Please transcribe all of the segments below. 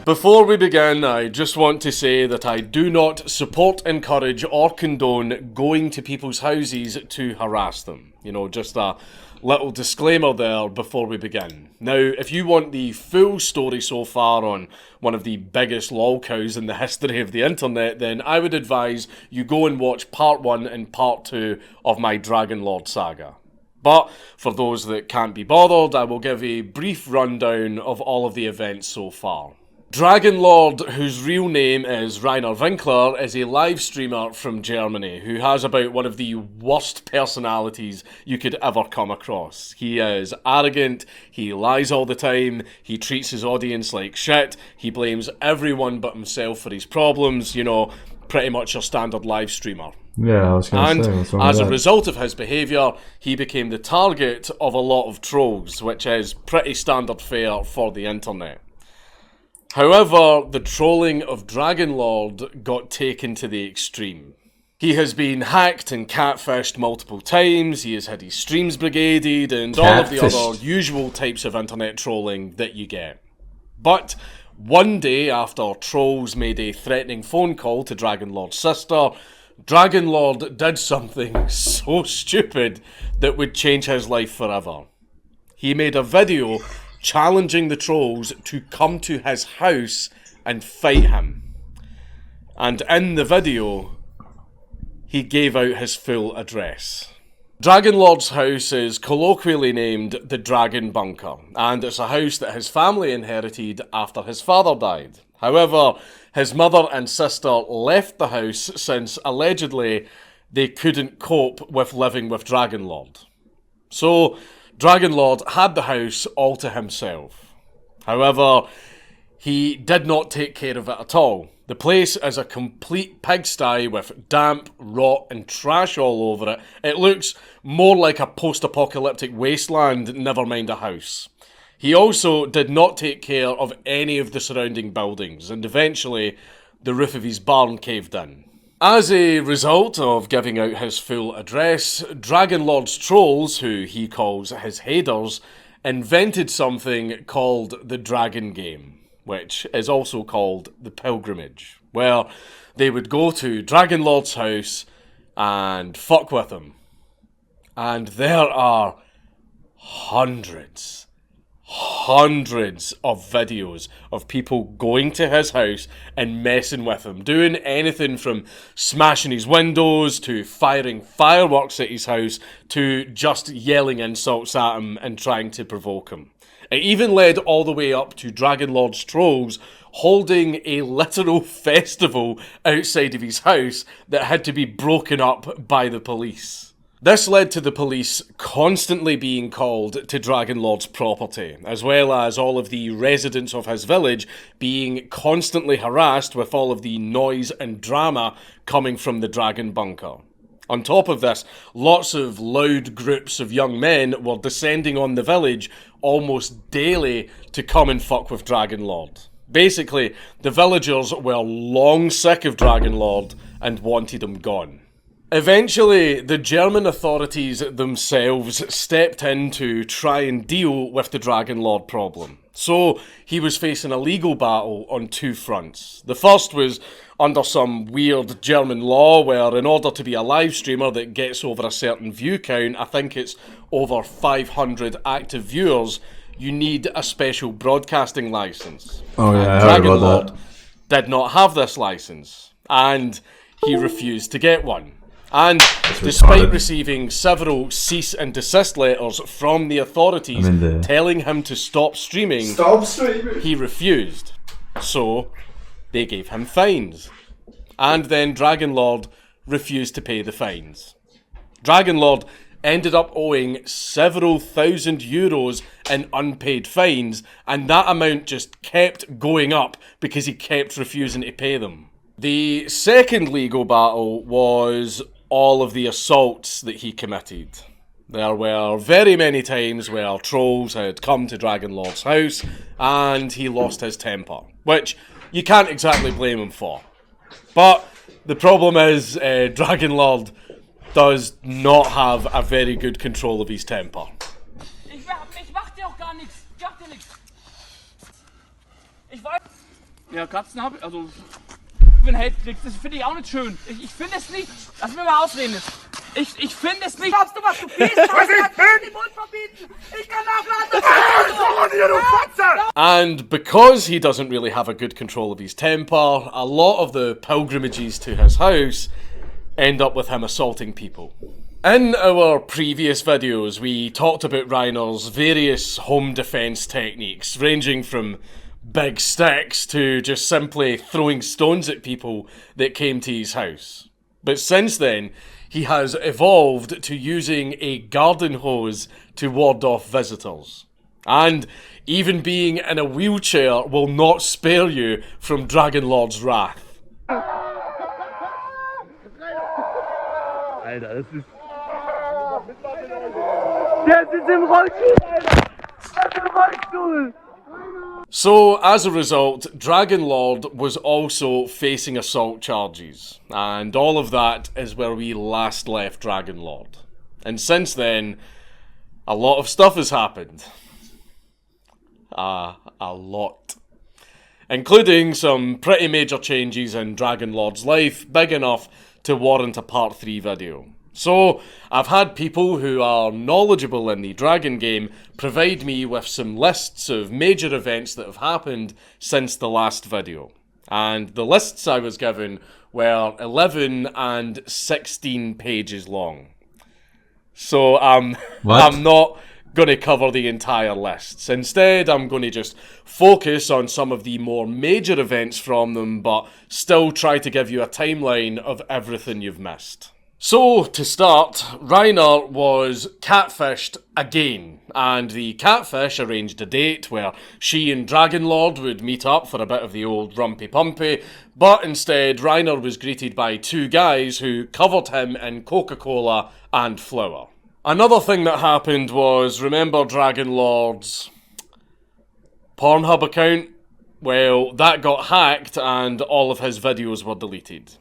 Before we begin, I just want to say that I do not support, encourage, or condone going to people's houses to harass them. You know, just a little disclaimer there before we begin. Now, if you want the full story so far on one of the biggest lol cows in the history of the internet, then I would advise you go and watch part 1 and part 2 of my Dragonlord saga. But for those that can't be bothered, I will give a brief rundown of all of the events so far. Dragonlord, whose real name is Rainer Winkler, is a live streamer from Germany who has about one of the worst personalities you could ever come across. He is arrogant, he lies all the time, he treats his audience like shit, he blames everyone but himself for his problems, you know, pretty much your standard live streamer. Yeah, I was going to say, what's wrong with as that? a result of his behaviour, he became the target of a lot of trolls, which is pretty standard fare for the internet. However, the trolling of Dragonlord got taken to the extreme. He has been hacked and catfished multiple times, he has had his streams brigaded, and all of the other usual types of internet trolling that you get. But one day after trolls made a threatening phone call to Dragonlord's sister, Dragonlord did something so stupid that would change his life forever. He made a video challenging the trolls to come to his house and fight him. And in the video, he gave out his full address. Dragonlord's house is colloquially named the Dragon Bunker, and it's a house that his family inherited after his father died. However, his mother and sister left the house since allegedly they couldn't cope with living with Dragonlord. So, Dragonlord had the house all to himself. However, he did not take care of it at all. The place is a complete pigsty with damp, rot and trash all over it. It looks more like a post-apocalyptic wasteland, never mind a house. He also did not take care of any of the surrounding buildings, and eventually the roof of his barn caved in. As a result of giving out his full address, Dragonlord's trolls, who he calls his haters, invented something called the Dragon Game, which is also called the Pilgrimage, where they would go to Dragonlord's house and fuck with him. And there are hundreds of videos of people going to his house and messing with him, doing anything from smashing his windows to firing fireworks at his house to just yelling insults at him and trying to provoke him. It even led all the way up to Dragonlord's trolls holding a literal festival outside of his house that had to be broken up by the police. This led to the police constantly being called to Dragonlord's property, as well as all of the residents of his village being constantly harassed with all of the noise and drama coming from the Dragon Bunker. On top of this, lots of loud groups of young men were descending on the village almost daily to come and fuck with Dragonlord. Basically, the villagers were long sick of Dragonlord and wanted him gone. Eventually, the German authorities themselves stepped in to try and deal with the Dragonlord problem. So, he was facing a legal battle on 2 fronts. The first was under some weird German law where in order to be a live streamer that gets over a certain view count, I think it's over 500 active viewers, you need a special broadcasting license. Oh yeah, I heard about Dragonlord that. did not have this license, and he refused to get one. And despite receiving several cease and desist letters from the authorities telling him to stop streaming, he refused. So, they gave him fines. And then Dragonlord refused to pay the fines. Dragonlord ended up owing several thousand euros in unpaid fines, and that amount just kept going up because he kept refusing to pay them. The second legal battle was all of the assaults that he committed. There were very many times where trolls had come to Dragonlord's house and he lost his temper, which you can't exactly blame him for. But the problem is Dragonlord does not have a very good control of his temper. Ja, Katzen habe ich, also wenn du Hate kriegst, das finde ich auch nicht schön. Ich finde es nicht, lass mich mal ausreden jetzt. Ich finde es nicht. Glaubst du, was du fies hast? Ich kann den Mund verbieten. Ich kann nachladen. And because he doesn't really have a good control of his temper, a lot of the pilgrimages to his house end up with him assaulting people. In our previous videos, we talked about Reiner's various home defense techniques, ranging from big sticks to just simply throwing stones at people that came to his house. But since then, he has evolved to using a garden hose to ward off visitors. And even being in a wheelchair will not spare you from Dragonlord's wrath. Alter, das ist... Der sitzt im Rollstuhl, Alter! Der sitzt im Rollstuhl! So, as a result, Dragonlord was also facing assault charges, and all of that is where we last left Dragonlord. And since then, a lot of stuff has happened. A lot. Including some pretty major changes in Dragonlord's life, big enough to warrant a part 3 video. So, I've had people who are knowledgeable in the Dragon game provide me with some lists of major events that have happened since the last video. And the lists I was given were 11 and 16 pages long. So, I'm not going to cover the entire lists. Instead, I'm going to just focus on some of the more major events from them, but still try to give you a timeline of everything you've missed. So, to start, Reiner was catfished again, and the catfish arranged a date where she and Dragonlord would meet up for a bit of the old rumpy-pumpy, but instead Reiner was greeted by 2 guys who covered him in Coca-Cola and flour. Another thing that happened was, remember Dragonlord's Pornhub account? Well, that got hacked and all of his videos were deleted.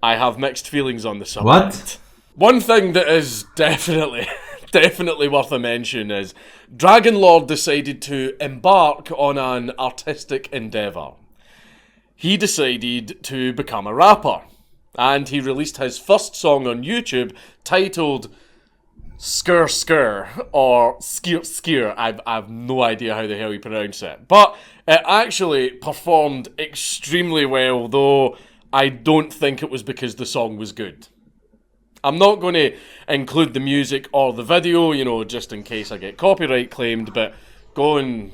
I have mixed feelings on the subject. What? One thing that is definitely worth a mention is Dragonlord decided to embark on an artistic endeavour. He decided to become a rapper, and he released his first song on YouTube titled Skr Skr, or Skir Skir. I have no idea how the hell you pronounce it, but it actually performed extremely well, though I don't think it was because the song was good. I'm not going to include the music or the video, you know, just in case I get copyright claimed, but go and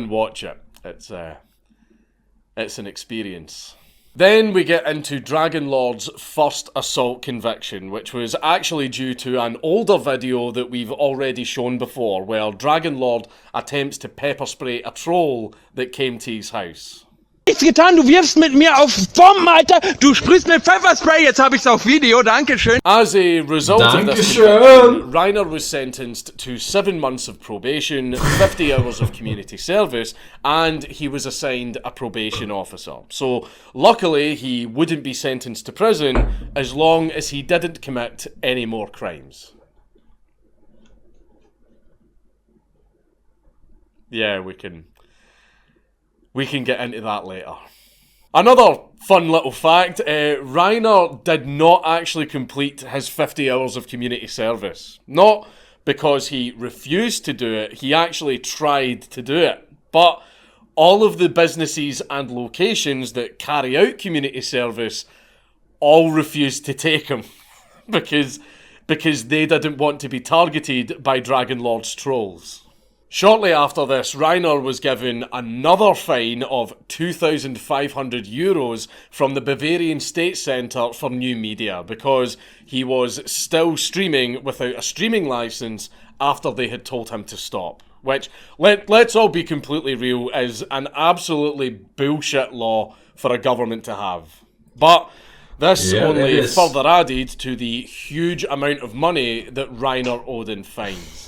watch it. It's an experience. Then we get into Dragonlord's first assault conviction, which was actually due to an older video that we've already shown before, where Dragonlord attempts to pepper spray a troll that came to his house. Nichts getan, du wirfst mit mir auf Bomben, Alter! Du sprühst mit Pfefferspray, jetzt hab ich's auf Video, dankeschön! As a result of this conviction, Reiner was sentenced to 7 months of probation, 50 hours of community service, and he was assigned a probation officer. So, luckily, he wouldn't be sentenced to prison as long as he didn't commit any more crimes. Yeah, we can get into that later. Another fun little fact, Reiner did not actually complete his 50 hours of community service. Not because he refused to do it, he actually tried to do it. But all of the businesses and locations that carry out community service all refused to take him because they didn't want to be targeted by Dragonlord's trolls. Shortly after this, Reiner was given another fine of €2,500 from the Bavarian State Centre for New Media because he was still streaming without a streaming licence after they had told him to stop. Which, let's all be completely real, is an absolutely bullshit law for a government to have. But this only further added to the huge amount of money that Reiner owed in fines.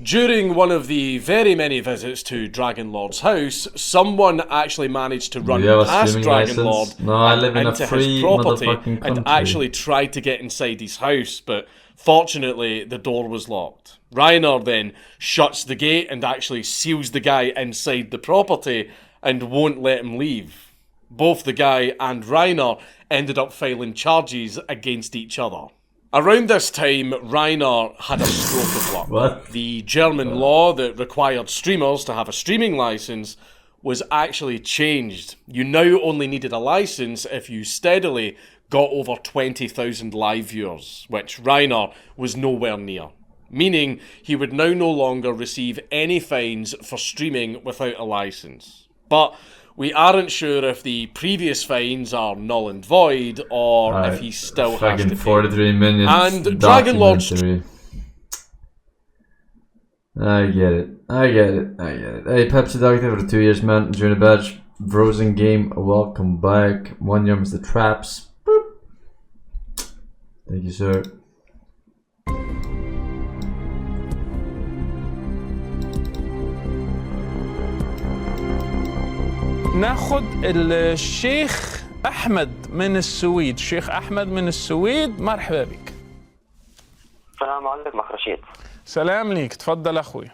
During one of the very many visits to Dragonlord's house, someone actually managed to run past Dragonlord into his property and actually tried to get inside his house, but fortunately the door was locked. Reiner then shuts the gate and actually seals the guy inside the property, and won't let him leave. Both the guy and Reiner ended up filing charges against each other. Around this time, Reiner had a stroke of luck. What? The German law that required streamers to have a streaming license was actually changed. You now only needed a license if you steadily got over 20,000 live viewers, which Reiner was nowhere near. Meaning he would now no longer receive any fines for streaming without a license. But we aren't sure if the previous fines are null and void or if he still has to pay. 43 minutes. And Dragonlord's... I get it. Hey, Pepsi Dog, thank you for the 2 years, man. During the badge. Frozen game, welcome back. 1 year, Mr. Traps. Boop. Thank you, sir. ناخد الشيخ أحمد من السويد. شيخ أحمد من السويد، مرحبا بك. السلام عليكم أخ رشيد. سلام ليك، تفضل أخوي.